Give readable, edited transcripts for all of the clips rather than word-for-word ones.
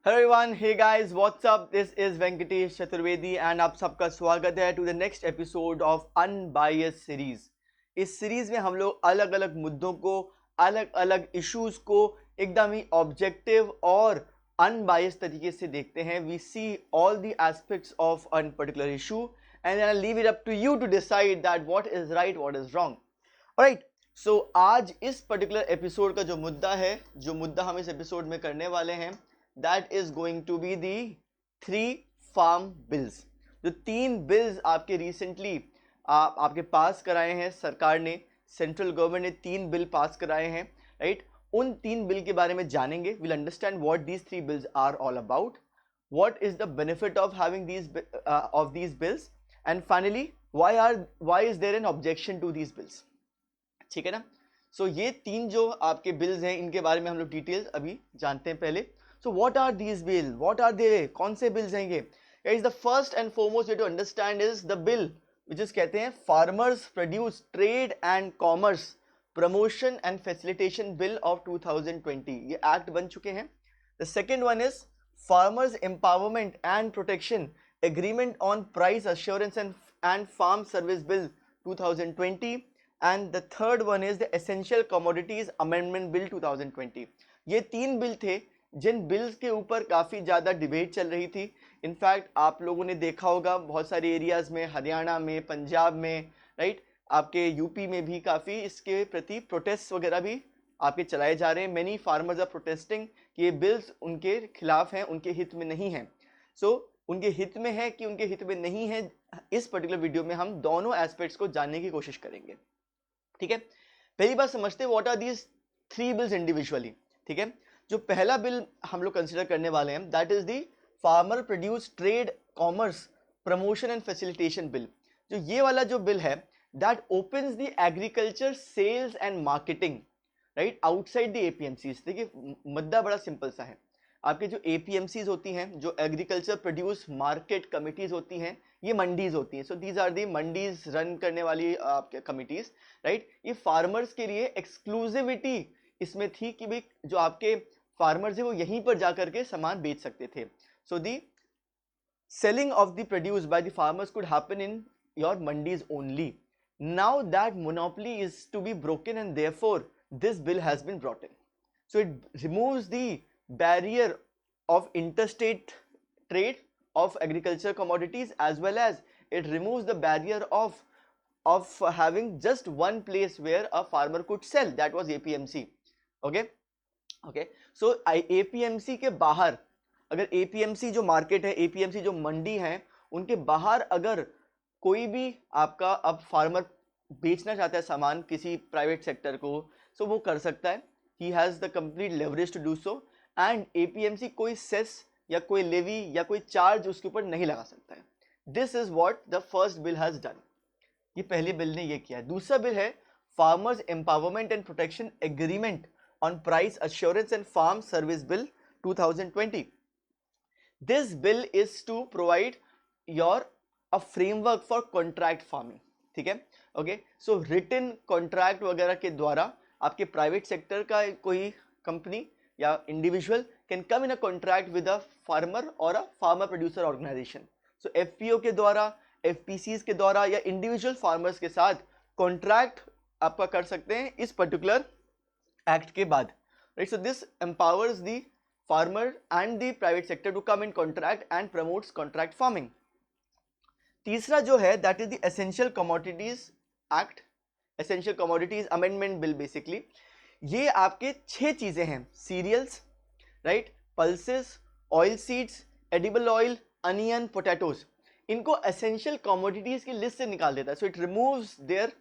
Hello everyone, hey guys, what's up? This is Venkatesh Chaturvedi and आप सबका स्वागत है to the next episode of unbiased series. इस series में हम लोग अलग अलग मुद्दों को, अलग अलग इश्यूज को एकदम ही ऑब्जेक्टिव और अनबायस्ड तरीके से देखते हैं। We see all the aspects of an particular issue and I leave it up to you to decide that what is right, what is wrong. Alright, so आज इस पर्टिकुलर एपिसोड का जो मुद्दा हम इस एपिसोड में करने वाले हैं, that is going to be the 3 farm bills। जो 3 बिल्स आपके रिसेंटली आपके पास कराए हैं सरकार ने, सेंट्रल गवर्नमेंट ने 3 बिल पास कराए हैं, राइट। उन 3 बिल के बारे में जानेंगे। Will understand what these 3 bills are all about, what is the benefit of having these bills, and finally why is there an objection to these bills। ठीक है ना। सो ये 3 जो आपके बिल्स हैं, इनके बारे में हम लोग डिटेल्स अभी जानते हैं पहले। So what are these bills? What are they? कौन से bills हैं ये? Guys, the first and foremost way to understand is the bill which is कहते हैं Farmers Produce Trade and Commerce Promotion and Facilitation Bill of 2020। ये act बन चुके हैं। The second one is Farmers Empowerment and Protection Agreement on Price Assurance and Farm Service Bill 2020, and the third one is the Essential Commodities Amendment Bill 2020। ये 3 bill थे जिन bills के ऊपर काफ़ी ज़्यादा डिबेट चल रही थी। इनफैक्ट आप लोगों ने देखा होगा बहुत सारे एरियाज़ में, हरियाणा में, पंजाब में, राइट, आपके यूपी में भी काफ़ी इसके प्रति प्रोटेस्ट वगैरह भी आपके चलाए जा रहे हैं। मैनी फार्मर्स आर प्रोटेस्टिंग कि ये बिल्स उनके खिलाफ हैं, उनके हित में नहीं हैं। सो उनके हित में है कि उनके हित में नहीं है, इस पर्टिकुलर वीडियो में हम दोनों एस्पेक्ट्स को जानने की कोशिश करेंगे। ठीक है, पहली बात समझते हैं what are these 3 bills individually. ठीक है, जो पहला बिल हम लोग कंसिडर करने वाले हैं, that is the farmer produce trade commerce promotion and facilitation bill. जो ये वाला जो बिल है, that opens the agriculture sales and marketing, right, outside the APMCs. देखिए मुद्दा बड़ा सिंपल सा है। आपके जो एपीएमसीज होती हैं, जो एग्रीकल्चर प्रोड्यूस मार्केट कमिटीज होती हैं, ये मंडीज होती हैं। So these are the mandis run करने वाली आपके कमिटीज, राइट। ये फार्मर्स के लिए एक्सक्लूसिविटी इसमें थी कि भाई जो आपके फार्मर्स है वो यहीं पर जाकर के सामान बेच सकते थे। So the selling of the produce by the farmers could happen in your mandis only. Now that monopoly is to be broken and therefore this bill has been brought in. So it removes the barrier of interstate trade of agriculture commodities, as well as it removes the barrier of having just one place where a farmer could sell, that was APMC। okay, so APMC के बाहर, अगर APMC जो market है, APMC जो मंडी है, उनके बाहर अगर कोई भी आपका अब फार्मर बेचना चाहता है सामान किसी प्राइवेट सेक्टर को, सो वो कर सकता है। he has the complete leverage to do so, and APMC कोई सेस या कोई लेवी या कोई चार्ज उसके ऊपर नहीं लगा सकता है। This is what the first bill has done. ये पहले बिल ने ये किया है। दूसरा बिल है farmers empowerment and protection agreement on price assurance and farm service bill 2020। This bill is to provide your a framework for contract farming. ठीक है, ओके। सो रिटन कॉन्ट्रैक्ट वगैरह के द्वारा आपके प्राइवेट सेक्टर का कोई कंपनी या individual can come in a contract with a farmer और a farmer producer organisation. So FPO के द्वारा, एफपीसीज के द्वारा या इंडिविजुअल फार्मर्स के साथ कॉन्ट्रैक्ट आपका कर सकते हैं इस पर्टिकुलर एक्ट के बाद, right. So this empowers the farmer and the private sector to come in contract and promotes contract farming. तीसरा जो है, that is the essential commodities act, essential commodities amendment bill. Basically ये आपके 6 चीजें हैं, cereals, right, pulses, oil seeds, edible oil, onion, potatoes, इनको essential commodities की list से निकाल देता है। So it removes their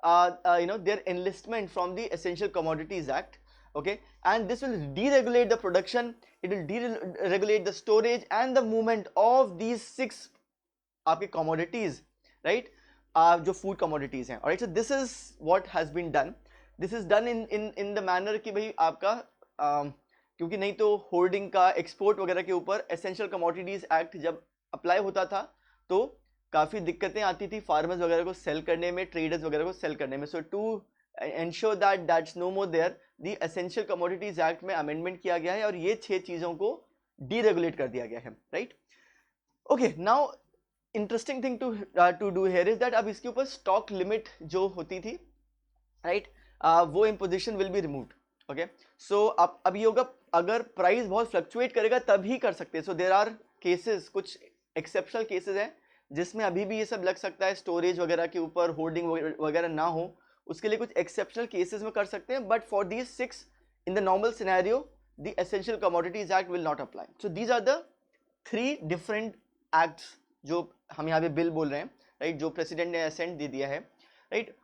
their enlistment from the essential commodities act, okay, and this will deregulate the production, it will deregulate the storage and the movement of these 6 आपके commodities, right, जो food commodities हैं। Alright, so this is what has been done. This is done in the manner कि भाई आपका क्योंकि नहीं तो hoarding का, एक्सपोर्ट वगैरह के ऊपर एसेंशियल कमोडिटीज एक्ट जब अप्लाई होता था तो काफ़ी दिक्कतें आती थी फार्मर्स वगैरह को सेल करने में, ट्रेडर्स वगैरह को सेल करने में। So to ensure that that's no more there, the essential commodities act में अमेंडमेंट किया गया है और ये 6 चीज़ों को डीरेगुलेट कर दिया गया है, right. Okay, now interesting thing to do here is that अब इसके ऊपर स्टॉक लिमिट जो होती थी, राइट, वो imposition will be removed. Okay, so अब ये होगा अगर प्राइस बहुत फ्लक्चुएट करेगा तभी कर सकते हैं। सो देयर आर केसेस, कुछ एक्सेप्शनल केसेस हैं जिसमें अभी भी ये सब लग सकता है, स्टोरेज वगैरह के ऊपर होर्डिंग वगैरह ना हो, उसके लिए कुछ एक्सेप्शनल केसेस में कर सकते हैं, but for these 6 in the normal scenario the essential commodities act will not apply. So these are the 3 different acts जो हम यहाँ पे बिल बोल रहे हैं, राइट, जो प्रेसिडेंट ने असेंट दे दिया है, राइट,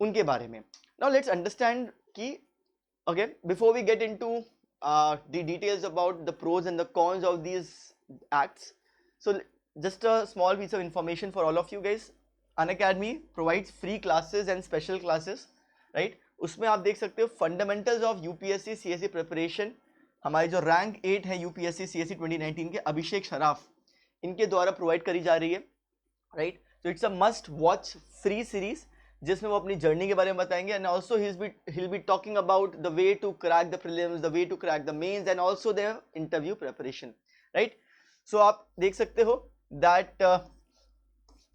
उनके बारे में। नाउ लेट्स अंडरस्टैंड कि okay, before we get into the details about the pros and the cons of these acts, so just a small piece of information for all of you guys. Unacademy provides free classes and special classes, right? उसमें आप देख सकते हो fundamentals of UPSC CSC preparation, हमारी जो rank 8 है UPSC CSC 2019 के अभिषेक शराफ, इनके द्वारा प्रोवाइड करी जा रही है, राइट। तो it's a must watch free series जिसमें वो अपनी जर्नी के बारे में बताएंगे, and also he'll be talking about the way to crack the prelims, the way to crack the mains and also their interview preparation, right? So आप देख सकते हो that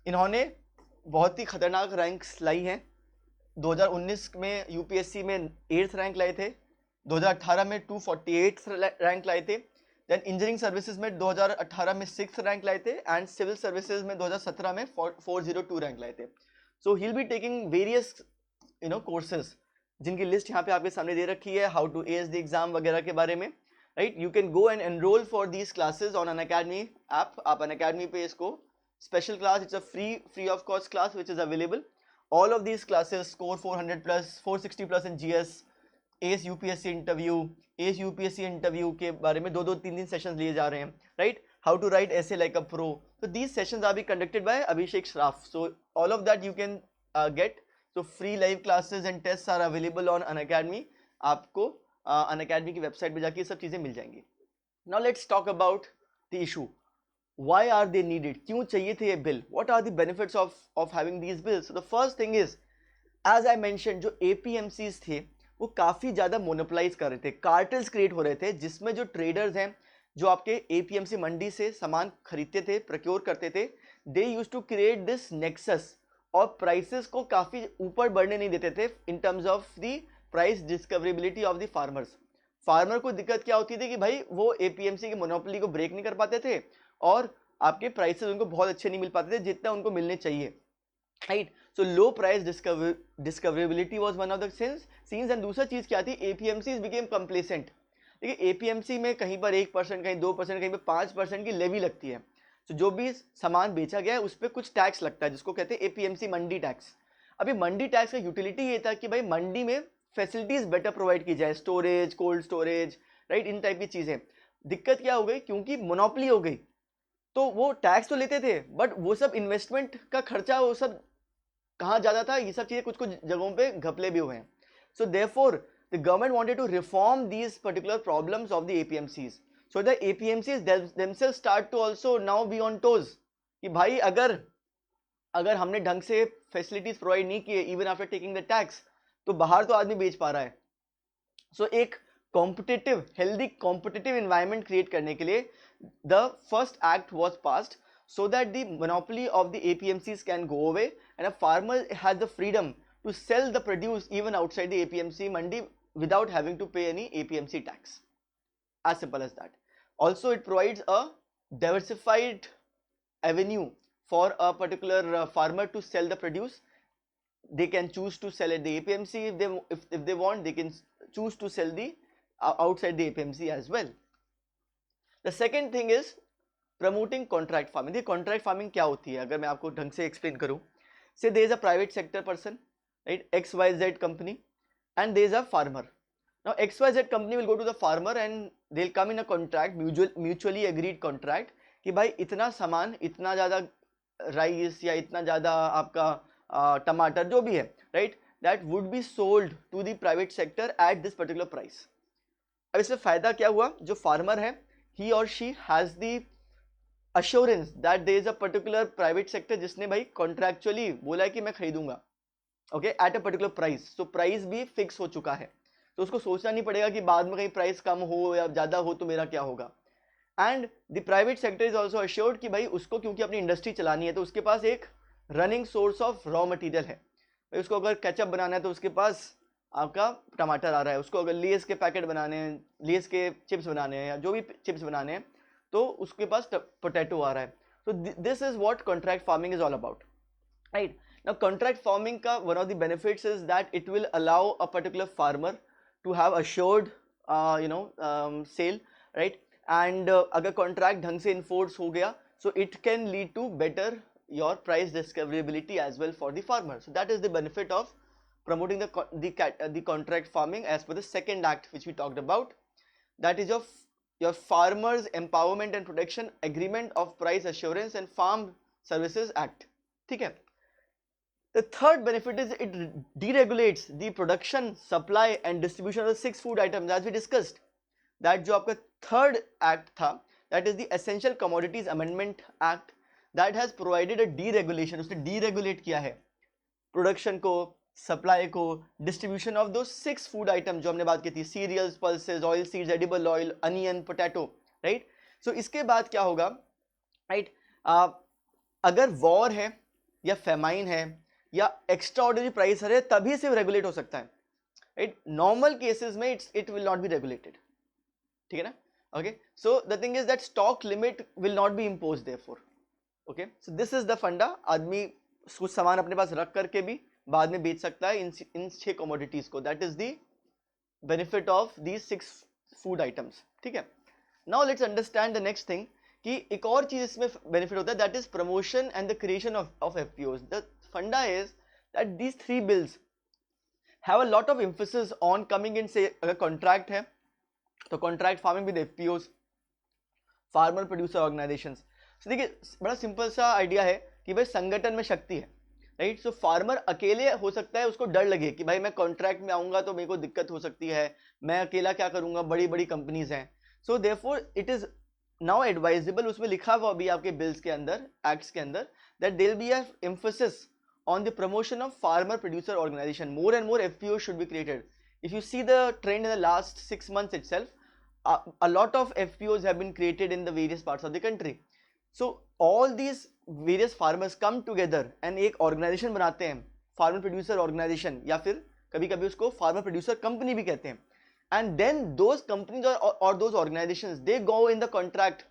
इन्होंने बहुत ही खतरनाक रैंक्स लाई हैं। 2019 में यूपीएससी में 8th रैंक लाए थे, 2018 में 248 रैंक लाए थे, देन इंजीनियरिंग सर्विसेज में 2018 में 6th रैंक लाए थे, एंड सिविल सर्विसेज में 2017 में 402 रैंक लाए थे। So he'll be taking various courses जिनकी लिस्ट यहाँ पे आपके सामने दे रखी है, how to ace the exam वगैरह के बारे में, right? You can go and enroll for these classes on Unacademy app. आप Unacademy पे इसको special class, it's a free of cost class which is available. All of these classes score 400 plus, 460 plus in GS, ace UPSC interview के बारे में 2-3 sessions लिए जा रहे हैं, right? How to write essay like a pro. So these sessions are being conducted by Abhishek Shroff. So all of that you can get. So free live classes and tests are available on Unacademy. आपको Unacademy की website पे जाके ये सब चीजें मिल जाएंगी। Now let's talk about the issue. Why are they needed? क्यों चाहिए थे ये bill? What are the benefits of having these bills? So the first thing is, as I mentioned, जो APMCs थे वो काफी ज्यादा मोनोपलाइज कर रहे थे, कार्टेल्स क्रिएट हो रहे थे, जिसमें जो ट्रेडर्स हैं जो आपके एपीएमसी मंडी से सामान खरीदते थे, प्रोक्योर करते थे, they used to create this nexus और प्राइसेस को काफी ऊपर बढ़ने नहीं देते थे in terms of the price discoverability of the farmers. Farmer को दिक्कत क्या होती थी कि भाई वो एपीएमसी की मोनोपोली को ब्रेक नहीं कर पाते थे और आपके प्राइसेस उनको बहुत अच्छे नहीं मिल पाते थे जितना उनको मिलने चाहिए, right. So low price discoverability was one of the scenes. And दूसरा चीज क्या थी, एपीएमसीज बिकेम कंप्लेसेंट। देखिए एपीएमसी में कहीं पर 1%, कहीं 2%, कहीं पर 5% की लेवी लगती है। तो जो भी सामान बेचा गया है उस पर कुछ टैक्स लगता है जिसको कहते हैं एपीएमसी मंडी टैक्स। अभी मंडी टैक्स का यूटिलिटी ये था कि भाई मंडी में फैसिलिटीज बेटर प्रोवाइड की जाए, स्टोरेज, कोल्ड स्टोरेज, राइट, इन टाइप की चीजें। दिक्कत क्या हो गई, क्योंकि मोनोपोली हो गई तो वो टैक्स तो लेते थे बट वो सब इन्वेस्टमेंट का खर्चा वो सब कहाँ जाता था, ये सब चीजें कुछ कुछ जगहों पे घपले भी हुए हैं। So therefore the government wanted to reform these particular problems of the APMCs. So the APMCs themselves start to also now be on toes कि भाई अगर हमने ढंग से फैसिलिटीज प्रोवाइड नहीं किए even after taking the tax तो बाहर तो आदमी बेच पा रहा है। सो एक competitive healthy competitive environment create करने के लिए the first act was passed so that the monopoly of the APMCs can go away and a farmer has the freedom to sell the produce even outside the APMC mandi without having to pay any APMC tax. As simple as that. Also, it provides a diversified avenue for a particular farmer to sell the produce. They can choose to sell at the APMC if they want. They can choose to sell the outside the APMC as well. The second thing is promoting contract farming. देखिए contract farming क्या होती है अगर मैं आपको ढंग से explain करूं। Say there is a private sector person, right, XYZ company, and there is a farmer. Now XYZ company will go to the farmer and they will come in a contract, mutually agreed contract कि भाई इतना सामान, इतना ज़्यादा rice या इतना ज़्यादा आपका टमाटर जो भी है, right, that would be sold to the private sector at this particular price. अब इसमें फ़ायदा क्या हुआ, जो फार्मर है ही और she has the assurance that there is a particular private sector जिसने भाई contractually बोला है कि मैं खरीदूंगा, okay, at a particular price. So price भी फिक्स हो चुका है तो उसको सोचना नहीं पड़ेगा कि बाद में कहीं प्राइस कम हो या ज़्यादा हो तो मेरा क्या होगा। And the private sector is also assured कि भाई उसको क्योंकि अपनी इंडस्ट्री चलानी है तो उसके पास एक running source of raw material है। भाई उसको अगर केचप बनाना है तो उसके पास आपका टमाटर आ रहा है, उसको अगर लेस के पैकेट बनाने हैं, लेस के चिप्स बनाने हैं या जो भी चिप्स बनाने हैं तो उसके पास पोटैटो आ रहा है। So this is what contract farming is all about, right? Now contract farming ka one of the benefits is that it will allow a particular farmer to have assured sale, right? And agar contract dhang se enforce ho gaya, so it can lead to better your price discoverability as well for the farmer. So that is the benefit of promoting the contract farming as per the second act which we talked about, that is your farmers empowerment and protection agreement of price assurance and farm services act, ठीक है। The third benefit is it deregulates the production, supply and distribution of the 6 food items as we discussed। that जो आपका third act था, that is the essential commodities amendment act, that has provided a deregulation, उसने deregulate किया है production को, supply को, distribution of दो 6 food item जो हमने बात की थी, cereals, pulses, oil seeds, edible oil, onion, potato, right. So इसके बाद क्या होगा, राइट, अगर वॉर है या फेमाइन है या एक्स्ट्रा ऑर्डिनरी प्राइस है तभी सिर्फ रेगुलेट हो सकता है, राइट। नॉर्मल केसेस में it will not be regulated, ठीक है ना। Okay, so the thing is that stock limit will not be impose therefore. Okay, so this is the फंडा। आदमी कुछ सामान अपने पास रख करके भी बाद में बेच सकता है इन 6 कमोडिटीज को। That is the benefit of these 6 food items, ठीक है। Now let's understand the next thing कि एक और चीज इसमें बेनिफिट होता है, that is promotion and the creation of FPOs. The funda is that these 3 bills have a lot of emphasis on coming in. Say अगर कॉन्ट्रैक्ट है तो contract farming with FPOs, farmer producer organisations. तो देखिए बड़ा simple सा idea है कि भाई संगठन में शक्ति है, राइट। सो फार्मर अकेले हो सकता है उसको डर लगे कि भाई मैं कॉन्ट्रैक्ट में आऊंगा तो मेरे को दिक्कत हो सकती है, मैं अकेला क्या करूंगा, बड़ी बड़ी कंपनीज हैं। So therefore it is now advisable, उसमें लिखा हुआ अभी आपके बिल्स के अंदर, एक्ट्स के अंदर, that there be a emphasis on the promotion of farmer producer organization. More and more FPOs should be created. If you see the trend in the last 6 months itself, a lot of FPOs have been created in the various parts of the country. So all these various farmers come together and एक organization बनाते हैं, farmer producer organization, या फिर कभी कभी उसको farmer producer company भी कहते हैं। and then those companies or those organizations, they go in the contract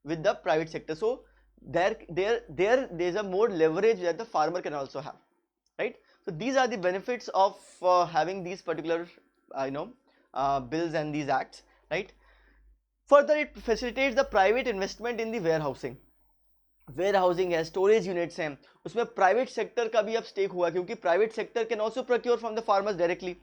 with the private sector. So there's a more leverage that the farmer can also have, right? So these are the benefits of having these particular bills and these acts, right? Further, it facilitates the private investment in the warehousing है, storage units हैं, उसमें private sector का भी अब stake हुआ, क्योंकि private sector can also procure from the farmers directly.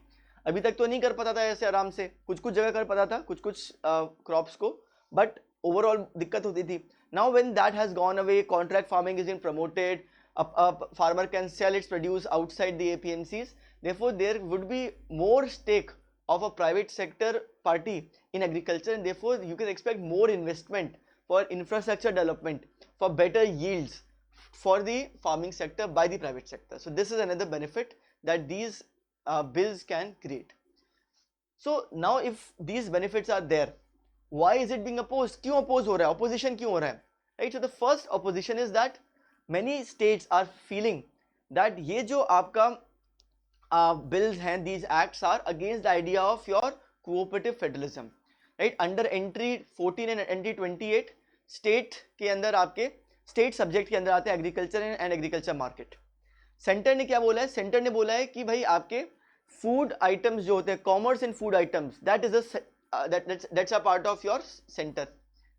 अभी तक तो नहीं कर पाता था ऐसे आराम से, कुछ कुछ जगह कर पाता था, कुछ कुछ क्रॉप्स को, बट ओवरऑल दिक्कत होती थी। Now when that has gone away, contract farming is been promoted, farmer can sell its produce outside the APMCs, therefore there would be more stake of a private sector party in agriculture, and therefore you can expect more investment for infrastructure development, for better yields for the farming sector by the private sector. So this is another benefit that these bills can create. So now if these benefits are there, why is it being opposed? क्यों oppose हो रहा है, opposition क्यों हो रहा है, right? So the first opposition is that many states are feeling that ये जो आपका bills and these acts are against the idea of your cooperative federalism, right? Under entry 14 and entry 28 state के अंदर आपके state subject के अंदर आते हैं agriculture and agriculture market. Centre ने क्या बोला है, सेंटर ने बोला है कि भाई आपके फूड आइटम्स जो होते हैं, commerce in food items, that's a part of your center,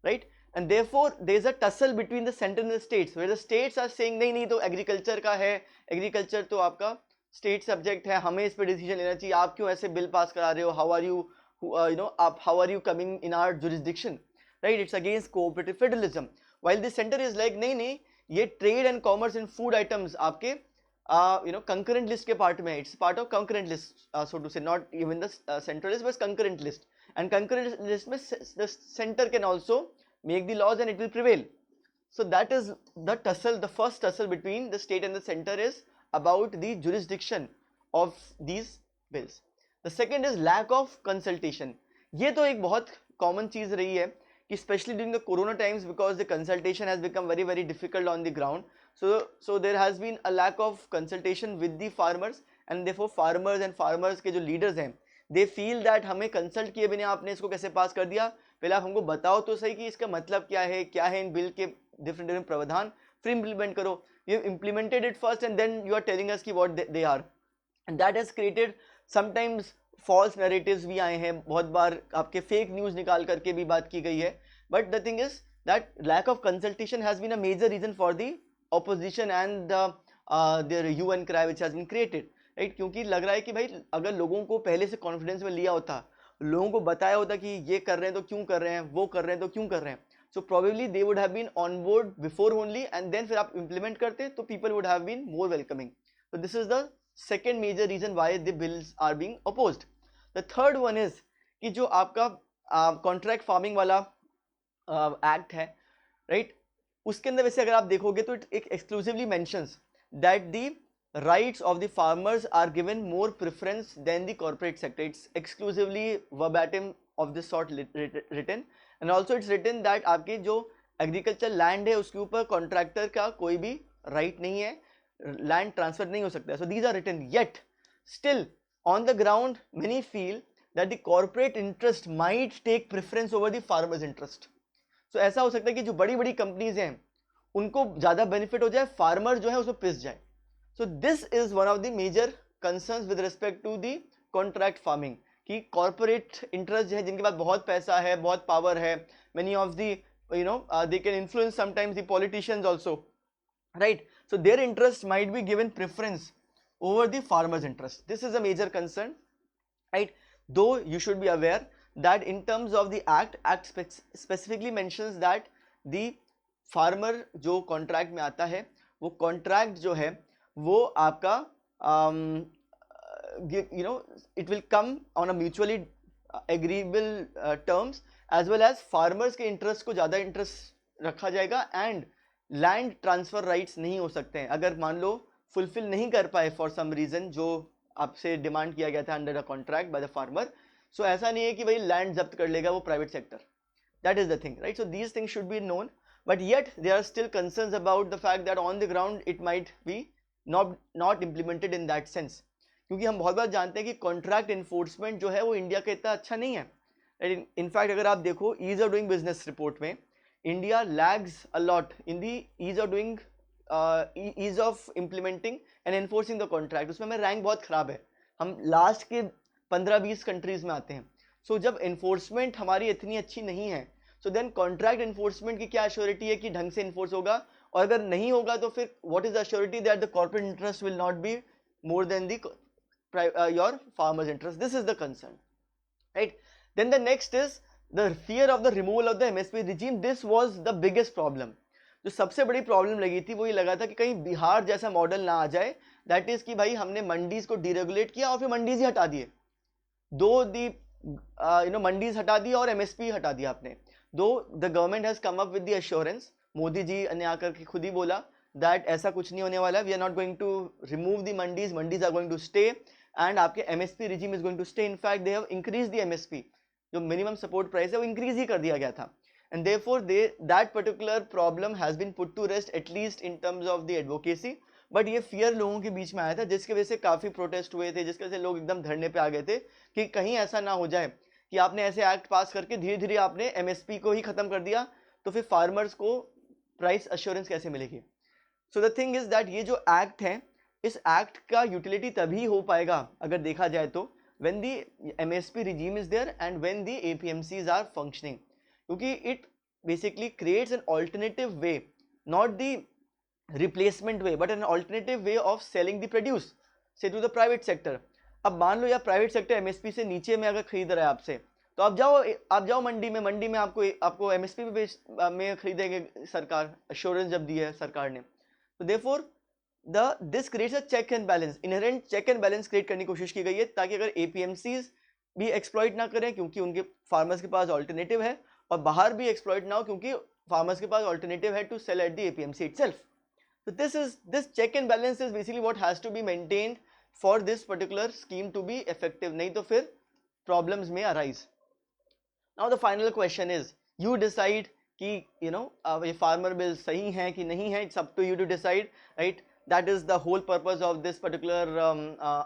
right? And therefore there is a tussle between the center and the states, where the states are saying नहीं नहीं तो एग्रीकल्चर का है, agriculture तो आपका स्टेट सब्जेक्ट है, हमें इस पे डिसीजन लेना चाहिए, आप क्यों ऐसे बिल पास करा रहे हो, how are you coming in our jurisdiction, right? It's against cooperative federalism. While the centre is like नहीं नहीं, ये trade and commerce in food items आपके कंकरेंट लिस्ट के पार्ट में, it's part of concurrent list, so to say, not even the central list but concurrent list, and concurrent list में the centre can also make the laws and it will prevail. So that is the tussle, the first tussle between the state and the center is about the jurisdiction of these bills. The second is lack of consultation. ये तो एक बहुत common चीज रही है कि specially during the corona times because the consultation has become very very difficult on the ground, so there has been a lack of consultation with the farmers, and therefore farmers के जो leaders हैं they feel that हमें consult किए बिना आपने इसको कैसे पास कर दिया, पहले आप हमको बताओ तो सही कि इसका मतलब क्या है इन बिल के डिफरेंट प्रावधान, फिर इम्प्लीमेंट करो. You implemented it first and then you are telling us कि what they are, and that has created sometimes false narratives भी आए हैं, बहुत बार आपके fake news निकाल करके भी बात की गई है. But the thing is that lack of consultation has been a major reason for the opposition and their hue and cry which has been created, right? क्योंकि लग रहा है कि भाई अगर लोगों को पहले से कॉन्फिडेंस में लिया होता, लोगों को बताया होता कि ये कर रहे हैं तो क्यों कर रहे हैं, वो कर रहे हैं तो क्यों कर रहे हैं, so probably they would have been on board before only, and then फिर आप implement करते तो people would have been more welcoming. So this is the second major reason why the bills are being opposed. The third one is कि जो आपका contract farming वाला act है, right, उसके अंदर वैसे अगर आप देखोगे तो it exclusively mentions that the rights of the farmers are given more preference than the corporate sector. It's exclusively verbatim of this sort written, and also it's written that आपके जो एग्रीकल्चर लैंड है उसके ऊपर contractor का कोई भी right नहीं है, लैंड ट्रांसफर नहीं हो सकता है. So these are written, yet still on the ground many feel that the corporate interest might take preference over the farmers interest. So ऐसा हो सकता है कि जो बड़ी बड़ी कंपनीज हैं उनको ज़्यादा बेनिफिट हो जाए, फार्मर जो है उसमें पिस जाए. So this is one of the major concerns with respect to the contract farming कि corporate interest है जिनके पास बहुत पैसा है, बहुत power है, many of the they can influence sometimes the politicians also, right? So their interest might be given preference over the farmers interest. This is a major concern, right? Though you should be aware that in terms of the act specifically mentions that the farmer जो contract में आता है वो contract जो है वो आपका it will come on a mutually agreeable terms, as well as farmers के इंटरेस्ट को ज़्यादा इंटरेस्ट रखा जाएगा, एंड लैंड ट्रांसफर राइट्स नहीं हो सकते हैं अगर मान लो फुलफिल नहीं कर पाए फॉर सम रीज़न जो आपसे डिमांड किया गया था under a contract by the farmer. So ऐसा नहीं है कि भाई लैंड जब्त कर लेगा वो private sector. That is the thing, right? So these things should be known, but yet there are still concerns about the fact that on the ground it might be not implemented in that sense, क्योंकि हम बहुत बार जानते हैं कि contract enforcement जो है वो India का इतना अच्छा नहीं है. इनफैक्ट अगर आप देखो ease of doing business report में India lags a lot in the ease of doing ease of implementing and enforcing the contract. उसमें हमें रैंक बहुत ख़राब है, हम लास्ट के 15-20 कंट्रीज में आते हैं. सो जब एनफोर्समेंट हमारी इतनी अच्छी नहीं है, सो देन कॉन्ट्रैक्ट एनफोर्समेंट की क्या एश्योरिटी है कि ढंग से इन्फोर्स होगा, और अगर नहीं होगा तो फिर what is the assurity that the corporate interest will not be more than the your farmers interest. This is the concern, right? Then the next is the fear of the removal of the MSP regime. This was the biggest problem. जो सबसे बड़ी problem लगी थी वो ये लगा था कि कहीं बिहार जैसा मॉडल ना आ जाए, दैट इज कि भाई हमने मंडीज को डीरेगुलेट किया और फिर मंडीज ही हटा दिए, दो दी मंडीज हटा दी और एमएसपी हटा दिया आपने. Though the government has come up with the assurance, Modi ji ने आकर के खुद ही बोला दैट ऐसा कुछ नहीं होने वाला, we are not going to remove the mandis, mandis are going to stay and आपके MSP regime is going to stay. In fact they have increase the MSP, जो मिनिमम सपोर्ट प्राइस है वो इंक्रीज ही कर दिया गया था. And therefore that particular problem has been put to rest at least in terms of the advocacy. But ये fear लोगों के बीच में आया था जिसकी वजह से काफ़ी प्रोटेस्ट हुए थे, जिसकी वजह से लोग एकदम धरने पे आ गए थे कि कहीं ऐसा ना हो जाए कि आपने ऐसे एक्ट पास करके धीरे धीरे आपने एमएसपी को ही ख़त्म कर दिया तो फिर फार्मर्स को प्राइस अश्योरेंस कैसे मिलेगी. So the thing is that ये जो एक्ट है, इस एक्ट का यूटिलिटी तभी हो पाएगा अगर देखा जाए तो when the MSP regime is there and when the APMCs are functioning, क्योंकि it basically creates an alternative way, not the replacement way but an alternative way of selling the produce say to the private sector. अब मान लो या private sector MSP से नीचे में अगर खरीद रहा है आपसे, तो आप जाओ मंडी में आपको एमएसपी में खरीदेंगे सरकार, एश्योरेंस जब दी है सरकार ने. तो therefore this creates a check and balance, inherent check and balance create करने की कोशिश की गई है ताकि अगर एपीएमसीज भी एक्सप्लॉइट ना करें क्योंकि उनके फार्मर्स के पास ऑल्टरनेटिव है, और बाहर भी एक्सप्लॉइट ना हो क्योंकि फार्मर्स के पास ऑल्टरनेटिव है to sell at the APMC itself. So this check and balance is basically what has to be maintained for this particular scheme to be effective. नहीं तो फिर problems may arise. Now the final question is You decide कि ये farmer bill सही है कि नहीं है. It's up to you to decide, right? That is the whole purpose of this particular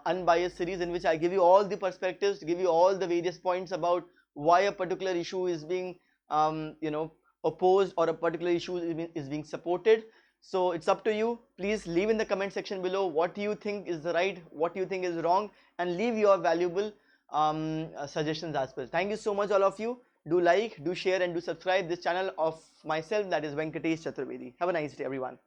unbiased series, in which I give you all the perspectives, give you all the various points about why a particular issue is being opposed, or a particular issue is being supported. So it's up to you. Please leave in the comment section below what you think is the right, what you think is wrong, and leave your valuable suggestions as well. Thank you so much, all of you. Do like, do share, and do subscribe this channel of myself, that is Venkatesh Chaturvedi. Have a nice day, everyone.